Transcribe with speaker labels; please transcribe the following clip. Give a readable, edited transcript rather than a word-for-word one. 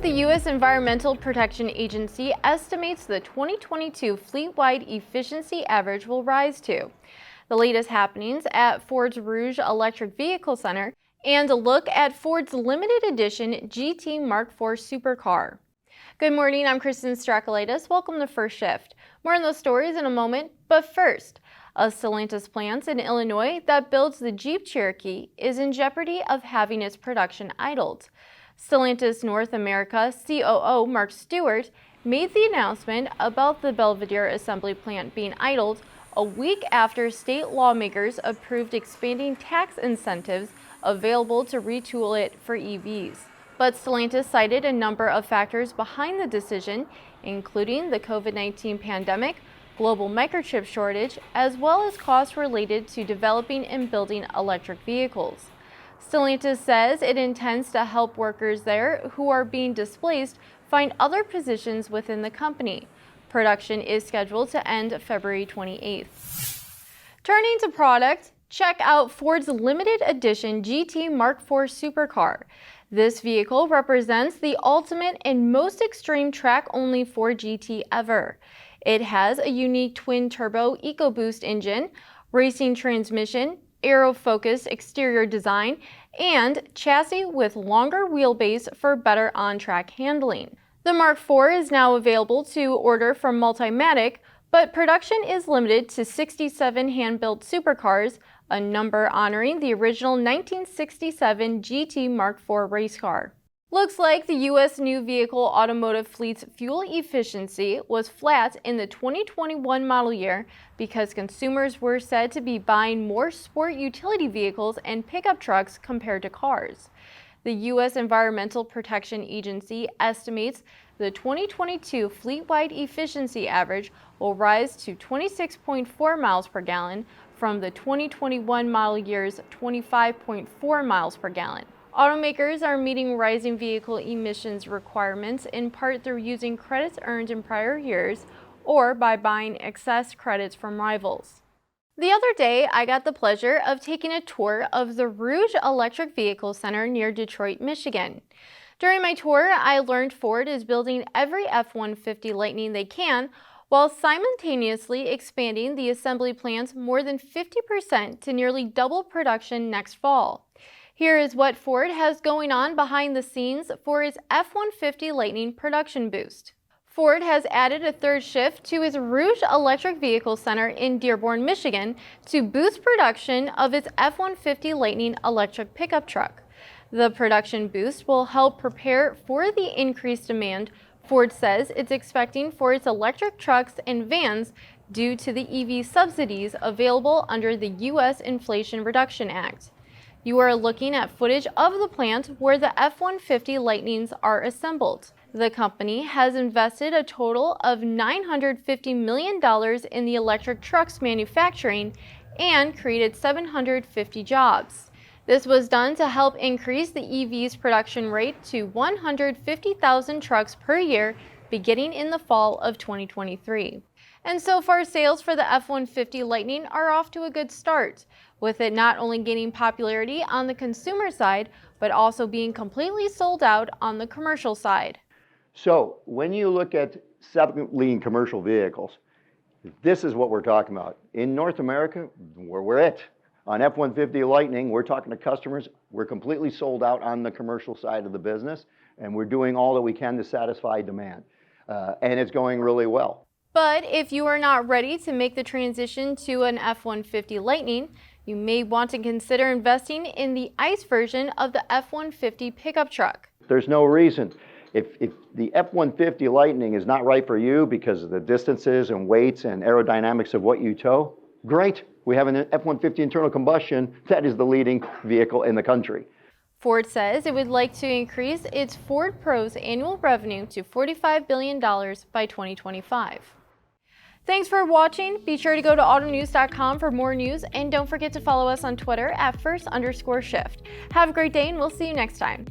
Speaker 1: The U.S. Environmental Protection Agency estimates the 2022 fleet-wide efficiency average will rise to. The latest happenings at Ford's Rouge Electric Vehicle Center and a look at Ford's limited edition GT Mark IV Supercar. Good morning, I'm Kristen Strakalaitis. Welcome to First Shift. More on those stories in a moment, but first, a Stellantis plant in Illinois that builds the Jeep Cherokee is in jeopardy of having its production idled. Stellantis North America COO Mark Stewart made the announcement about the Belvidere Assembly plant being idled a week after state lawmakers approved expanding tax incentives available to retool it for EVs. But Stellantis cited a number of factors behind the decision, including the COVID-19 pandemic, global microchip shortage, as well as costs related to developing and building electric vehicles. Stellantis says it intends to help workers there who are being displaced find other positions within the company. Production is scheduled to end February 28th. Turning to product, check out Ford's limited edition GT Mark IV Supercar. This vehicle represents the ultimate and most extreme track-only Ford GT ever. It has a unique twin-turbo EcoBoost engine, racing transmission, aero-focused exterior design, and chassis with longer wheelbase for better on-track handling. The Mark IV is now available to order from Multimatic, but production is limited to 67 hand-built supercars, a number honoring the original 1967 GT Mark IV race car. Looks like the U.S. new vehicle automotive fleet's fuel efficiency was flat in the 2021 model year because consumers were said to be buying more sport utility vehicles and pickup trucks compared to cars. The U.S. Environmental Protection Agency estimates the 2022 fleet-wide efficiency average will rise to 26.4 miles per gallon from the 2021 model year's 25.4 miles per gallon. Automakers are meeting rising vehicle emissions requirements in part through using credits earned in prior years or by buying excess credits from rivals. The other day, I got the pleasure of taking a tour of the Rouge Electric Vehicle Center near Detroit, Michigan. During my tour, I learned Ford is building every F-150 Lightning they can while simultaneously expanding the assembly plants more than 50% to nearly double production next fall. Here is what Ford has going on behind the scenes for its F-150 Lightning production boost. Ford has added a third shift to its Rouge Electric Vehicle Center in Dearborn, Michigan to boost production of its F-150 Lightning electric pickup truck. The production boost will help prepare for the increased demand Ford says it's expecting for its electric trucks and vans due to the EV subsidies available under the U.S. Inflation Reduction Act. You are looking at footage of the plant where the F-150 Lightnings are assembled. The company has invested a total of $950 million in the electric trucks manufacturing and created 750 jobs. This was done to help increase the EV's production rate to 150,000 trucks per year beginning in the fall of 2023. And so far, sales for the F-150 Lightning are off to a good start, with it not only gaining popularity on the consumer side, but also being completely sold out on the commercial side.
Speaker 2: So when you look at second-lien commercial vehicles, this is what we're talking about. In North America, we're it. On F-150 Lightning, we're talking to customers. We're completely sold out on the commercial side of the business, and we're doing all that we can to satisfy demand. And it's going really well.
Speaker 1: But if you are not ready to make the transition to an F-150 Lightning, you may want to consider investing in the ICE version of the F-150 pickup truck.
Speaker 2: There's no reason. If the F-150 Lightning is not right for you because of the distances and weights and aerodynamics of what you tow, great. We have an F-150 internal combustion that is the leading vehicle in the country.
Speaker 1: Ford says it would like to increase its Ford Pro's annual revenue to $45 billion by 2025. Thanks for watching. Be sure to go to autonews.com for more news, and don't forget to follow us on Twitter at @first_shift. Have a great day, and we'll see you next time.